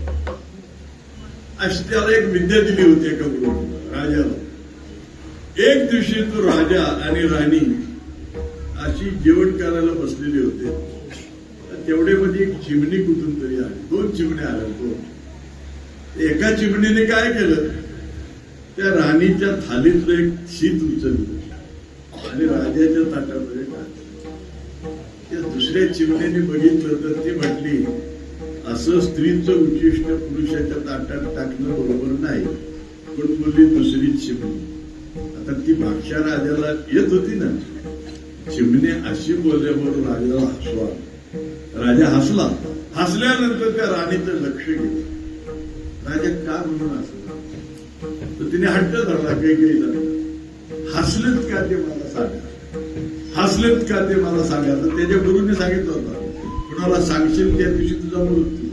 अशी त्याला एक विद्या दिली होती एका गुरुजीला, राजाला. एक दिवशी तो राजा आणि राणी अशी जेवण करायला बसलेले होते. तेवढ्यामध्ये एक चिमणी कुठून तरी आली. 2 चिमण्या आल्या. 2. एका चिमणीने काय केलं, त्या राणीच्या थालीतलं एक शीत उचललं आणि राजाच्या ताटामध्ये टाकलं. त्या दुसऱ्या चिमणीने बघितलं तर ती म्हटली, असं स्त्रीचं उच्चिष्ट पुरुषाच्या ताटात टाकणं बरोबर नाही. पण बोलली दुसरी चिमणी. आता ती भाषा राजाला येत होती ना. चिमणी अशी बोलल्यावर राजाला हसवा. राजा हसला. हसल्यानंतर त्या राणीचं लक्ष गेलं. राजा का म्हणून हसला, तर तिने हट्ट धरला. काही हसलेत का ते मला सांगा, हसलेत का ते मला सांगा. तर त्याच्या गुरुने सांगितलं होतं, कुणाला सांगशील त्या दिवशी तुझा मृत्यू.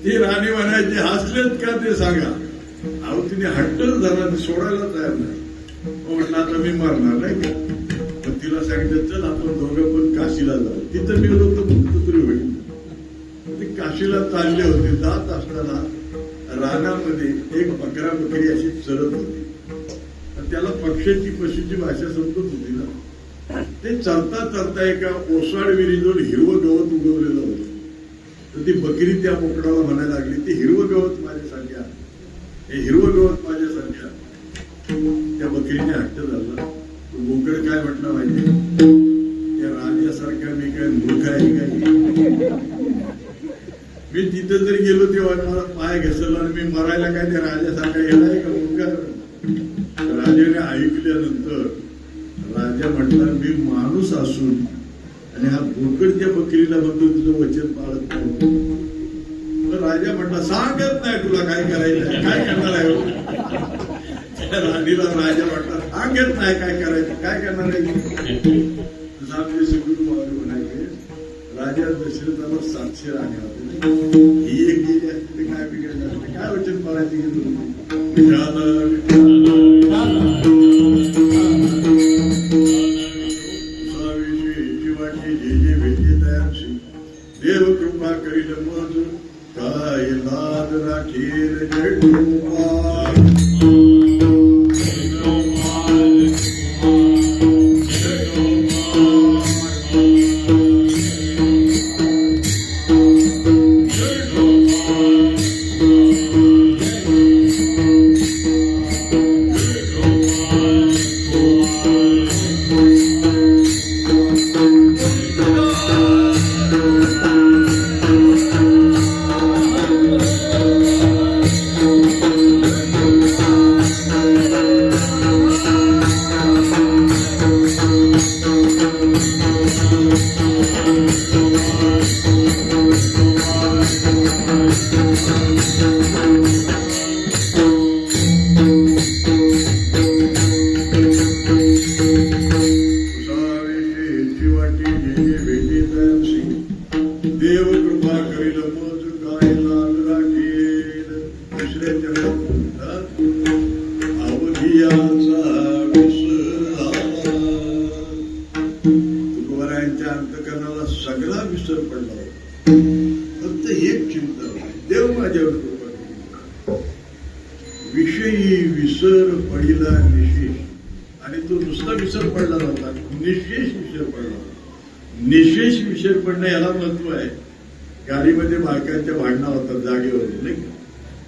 ती राणी म्हणायची हसलेत का ते सांगा. अहो तिने हट्टच धरला. ती सोडायला तयार नाही. म्हटलं आता मी मरणार नाही का. पण तिला सांगितलं चल आपण दोघं पण काशीला जाऊ. तिथं मी होतो मुक्त तरी होईल. ते काशीला चालले होते. जात असताना रानामध्ये एक बकरा बकरी अशी चरत होती. त्याला पक्ष्याची पशूची भाषा समजत होती ना. ते चरता चरता एका ओसाड विहिरीजवळ हिरवं गवत उगवलेलं होतं. तर ती बकरी त्या बोकडाला म्हणायला लागली, ते हिरवं गवत माझ्यासाठी आहे, हे हिरवं गवत माझ्यासाठी आहे. त्या बकरीने हट्ट झाला. बोकड काय म्हटलं माहिती, त्या राजासारखा मी काय मूर्ख आहे काय, मी तिथे जर गेलो तेव्हा मला पाय घसरला आणि मी मरायला काय त्या राजासारखा येणार का मूर्ख. राजाने ऐकल्यानंतर राजा म्हटला, मी माणूस असून आणि हा बोकड त्या बकरीला म्हणतो तुझं वचन पाळत नाही. राजा म्हटला, सांगत नाही तुला काय करायचं, काय करणार आहे. राणीला राजा म्हटला, सांगत नाही काय करायचं, काय करणार आहे. आपले सगळे म्हणायचे, राजा दशरथाला 700 राणी होते, ही एक गेली असते काय बिघडलं असते, काय वचन पाळायचे गेलो. देव कृपा करील मज काय लाद राखील देव कृपा करील मज काय लाल राखील. दुसऱ्या अवघियाचा तुकोबारायांच्या अंतकरणाला सगळा विसर पडला. फक्त एक चिंता, देव माझ्यावर कृपा करील. विषयी विसर पडिला निशेष. आणि तो नुसता विसर पडला नव्हता, निशेष विसर पडला. निशेष विषय पडणं याला महत्व आहे. गाडीमध्ये बायकांच्या भांडणं होतात जागेवर, नाही का.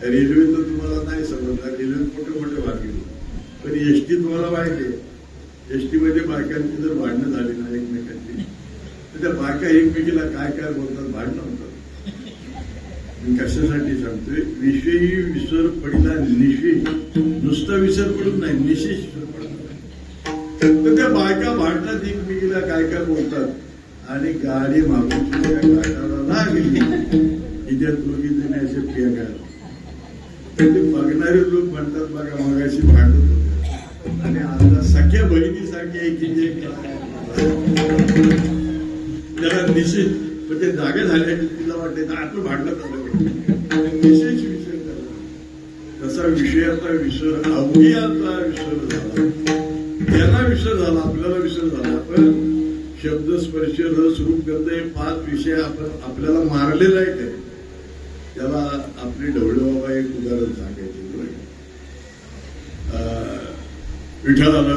रेल्वे तर तुम्हाला नाही समजणार, रेल्वेत मोठे मोठे भागी होते. पण एसटी तुम्हाला माहिती आहे, एसटी मध्ये बायकांची जर भांडणं झाली ना एकमेकांची, तर त्या बायका एकमेकीला काय काय बोलतात, भांडणं होतात. मी कशासाठी सांगतोय, विषयी विसर पडला निशेष. नुसता विसर पडत नाही, निशेष विसर पडत. तर त्या बायका भांडतात, एकमेकीला काय काय बोलतात. आणि गाडी मागून गाठाला लागली की त्या दोघी जणी असे फेकायला. तर ते बघणारे लोक म्हणतात, बघा मगाशी भांडत होते आणि आता सख्या बहिणीसारखी एकीचे त्याला निश्चित म्हणजे जागे झाले. तिला वाटते आता भांडत आलं, निश्चित विषय झाला. तसा विषयाचा विसर, अवघियाचा विसर झाला. त्यांना विसर झाला, आपल्याला विसर झाला. पण शब्द स्पर्श रस रूप गंध हे 5 विषय आपण आपल्याला मारलेला आहे. काय त्याला आपली ढवळे बाबा एक उदाहरण सांगायचे. विठ्ठलाला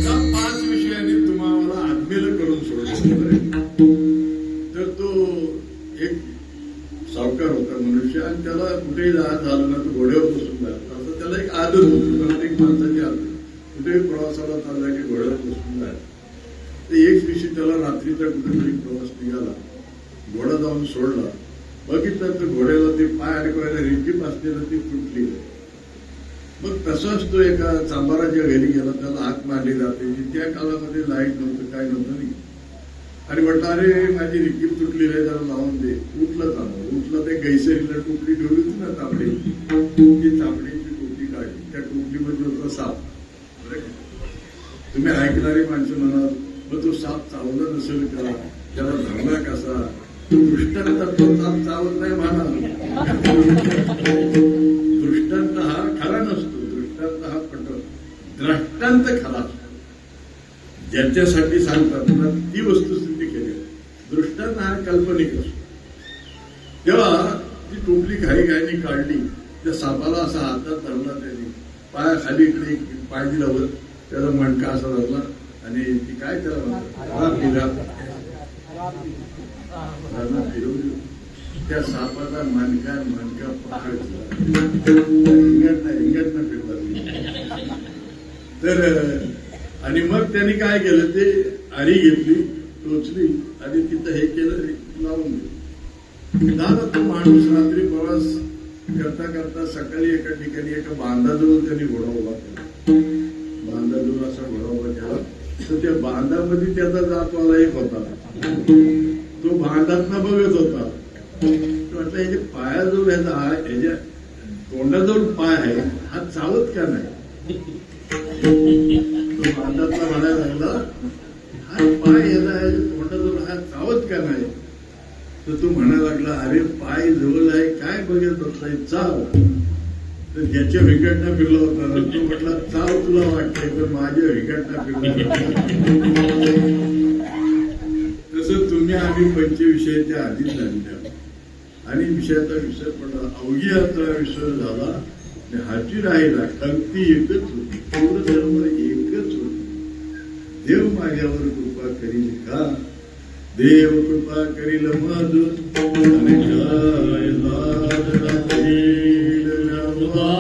त्या 5 विषयांनी तुम्हाला आत्मेल करून सोडलं. तर तो एक सावकार होता मनुष्य, आणि त्याला कुठेही झालं ना, तो घोड्यावर बसून जायचा. असं त्याला एक आदत होती, प्रत्येक माणसाची आदत. कुठेही प्रवासाला चालला की घोड्यावर बसून जायचं. तर एक दिवशी त्याला रात्रीचा कुठेतरी प्रवास निघाला, घोडा जाऊन सोडला. बघितलं तर घोड्याला ते पाय अडकवायला रिंकीप असलेलं ती तुटली. मग तसाच तो एका चांभाराच्या घरी गेला, त्याला हाक मारली जाते. त्या काळामध्ये लाईट नव्हतं, काय नव्हतं नाही. आणि म्हटलं, अरे माझी रिकीप तुटली रे, जरा लावून दे. उठलं चांगलं, उठलं. ते गैसरीला टोपली ठेवली होती ना तांबडी, ती तांबडीची टोपली काढली. त्या टोपलीमध्ये होता साप. तुम्ही ऐकणारी माणसं म्हणाल, मग तो साप चावला नसेल का, त्याला धरला कसा. दृष्टांत तो साप चावत नाही म्हणा. दृष्टांत हा खरा नसतो, दृष्टांत हा पट, द्रष्टांत खरा असतो. ज्याच्यासाठी सांगतात ना ती वस्तुस्थिती केली. दृष्टांत हा काल्पनिक असतो. तेव्हा ती टोपली घाईघाईने काढली. त्या सापाला असा हातात धरला त्यांनी, पायाखाली इकडे पाय दिला वर, त्याचा मणका असा धरला आणि ती काय त्याला फिरवली. त्या सापाचा मणका पकडला, हिंगट फिरला. तर आणि मग त्यांनी काय केलं, ते आरी घेतली, टोचली आणि तिथं हे केलं, लावून दिलं. झाला तो माणूस. रात्री प्रवास करता करता सकाळी एका ठिकाणी एका बांधाजवळ त्यांनी घोडा उभा केला. बांधाजवळ असा घोडा उभा केला. तर त्या बांधामध्ये त्याचा जातवाला एक होता. तो बांधातनं बघत होता. म्हटलं ह्याच्या पायाजवळ ह्याच्या तोंडाजवळ पाय आहे, हा चावत का नाही. तो बांधातला म्हणायला लागला, हा पाय ह्याचा तोंडाजवळ हा चावत का नाही. तर तो म्हणायला लागला, अरे पाय जवळ आहे, काय बघत बसलाय, चाव. तर ज्याच्या विकेटना फिरला होता ना तो म्हटला, चाव तुला वाटतंय पण माझ्या विकेटना फिरला. तसं तुम्ही आम्ही पंचविषयाच्या आधीच झालेल्या आणि विषयाचा विसर पडला. अवघी यात्रा विसर झाला. हाती राहिला. खंती एकच होती, पूर्ण धर्म एकच होती. देव माझ्यावर कृपा करील का, देव कृपा करील मज आणि काय लाज राहील नवा.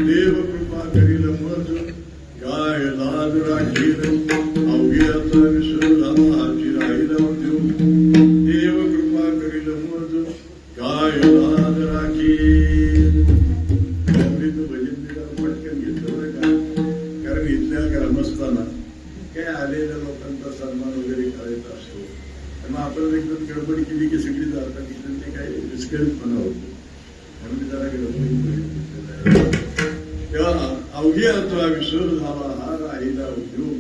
देव कृपा करील मज काय लाज राखील अवघ्याचा विसर झाला हाती राहिला देव. देव कृपा करील मज काय लाज राखील. भजन दिला पटकन घेतलं बरं का, कारण इथल्या ग्रामस्थांना काय आलेल्या लोकांचा सन्मान वगैरे करायचा असतो. मग आपण एकदम गडबड केली की सगळी जातात की ते काय विस्कळीतपणा होतो. म्हणून जरा गडबड. तेव्हा अवघी यात्रा विसर झाला हा राहिला उद्योग.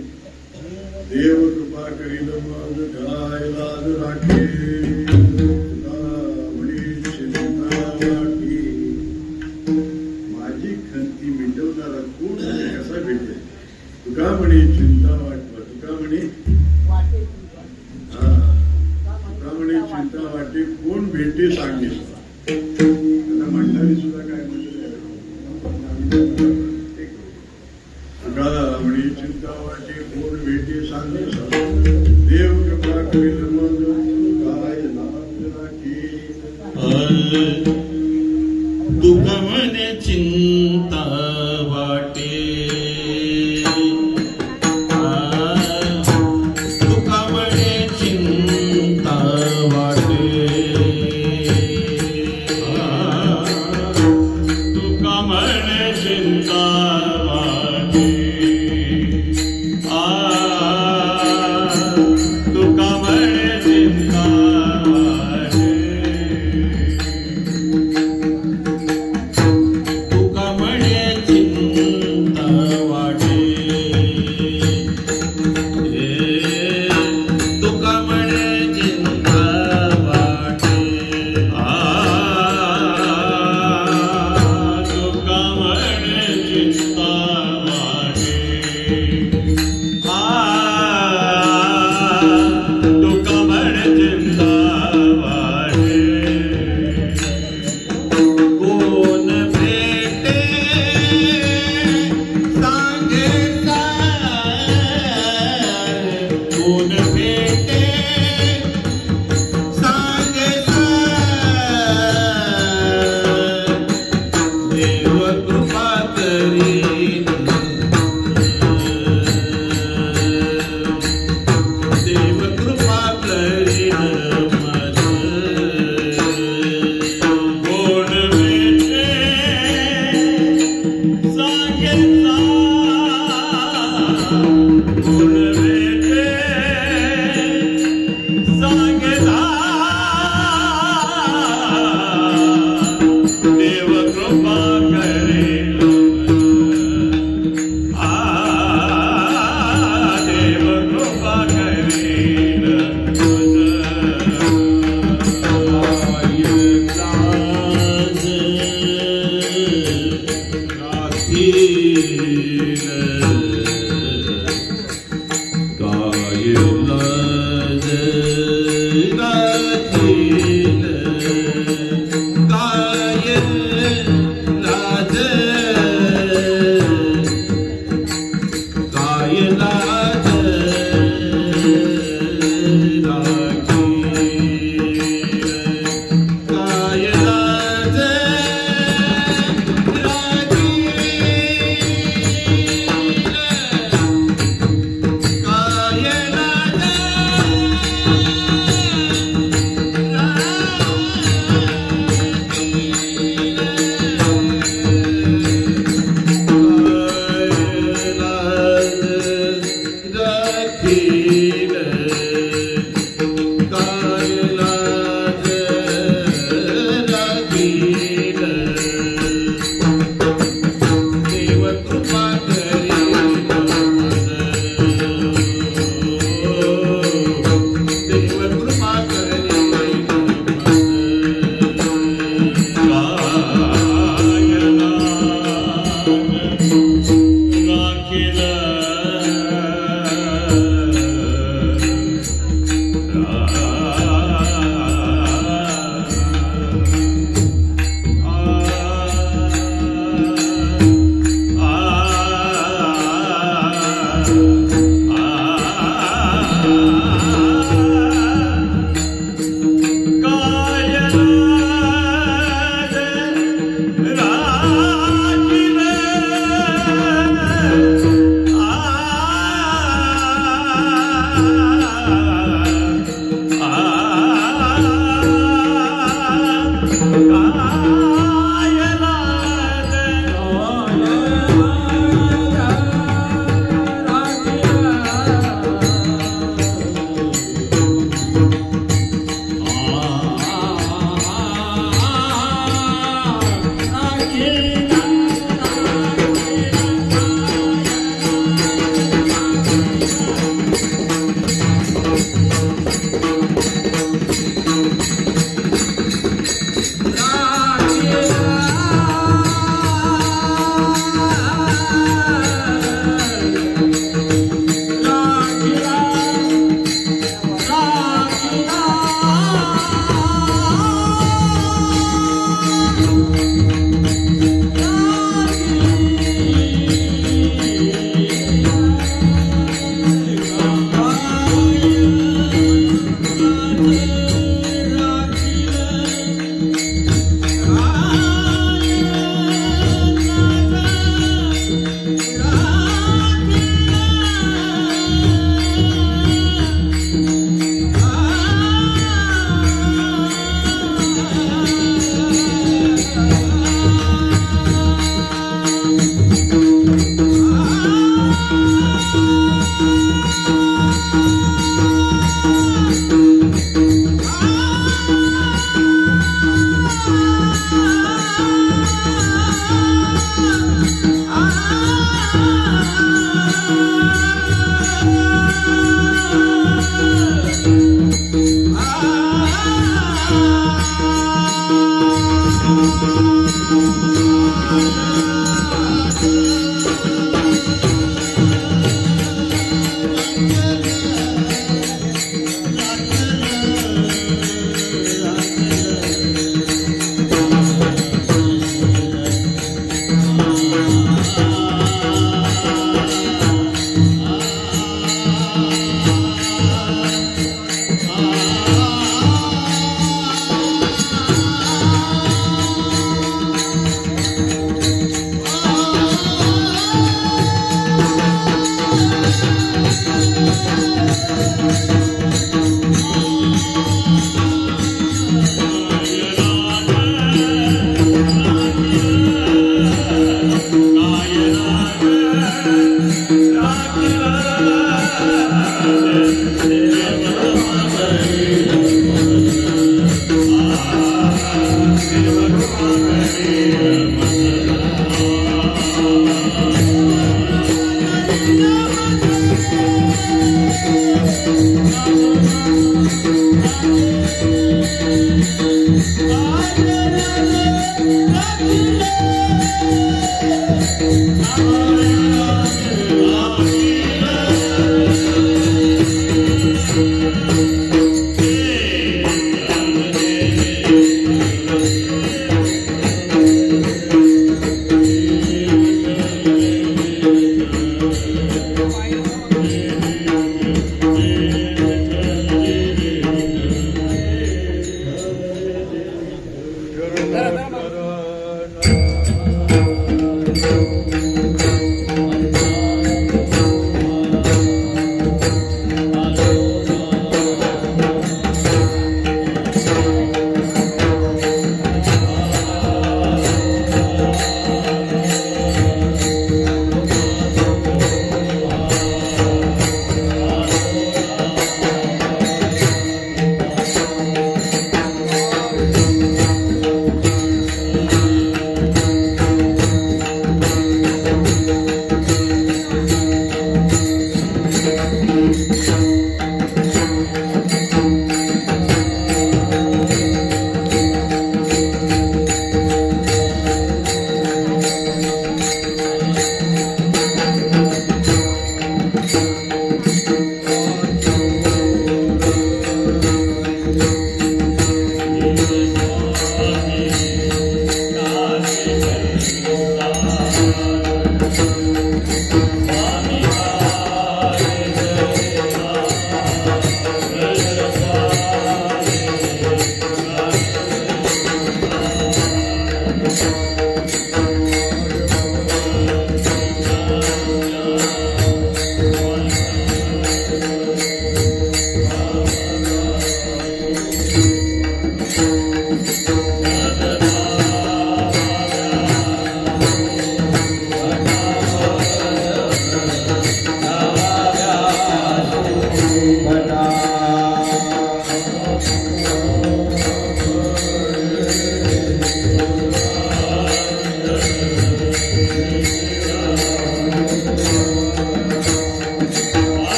देव कृपा करील मज काय लाज राखील. माझी खंती मिटवणारा कोण कसा भेटेल. तुका म्हणे चिंता वाटवा. तुका म्हणे चिंता वाटे कोण भेटे सांगेल. आता म्हणणारी सुद्धा काय म्हणते, तुका म्हणे चिंता वाटे कोण भेटे सांगेल. देव कृपा करील मज काय लाज राखील. तुका म्हणे चिंता वाटे चिंता गुणवेते सांगला देव कृपा करेल देव कृपा करेल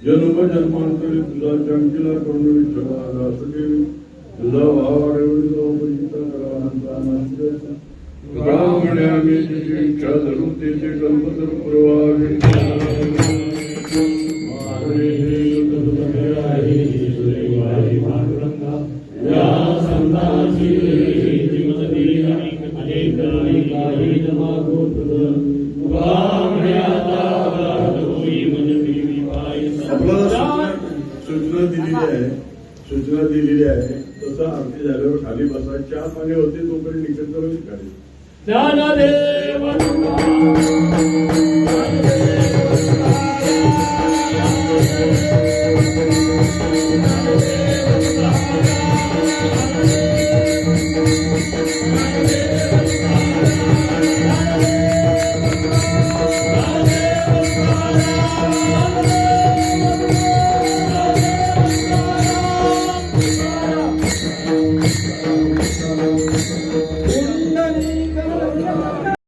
जन्म जन्मांतरी तुझा चंकीला करून विठ्ठला दासके तुझा भाव ब्राह्मणे आम्ही तिची इच्छा धरून तिचे कल्पतर पुरवावे सूचना दिलेली आहे तसं आरती झाल्यावर खाली बसा चहा पाणी होते तोपर्यंत निकटवर काढेल कुंडली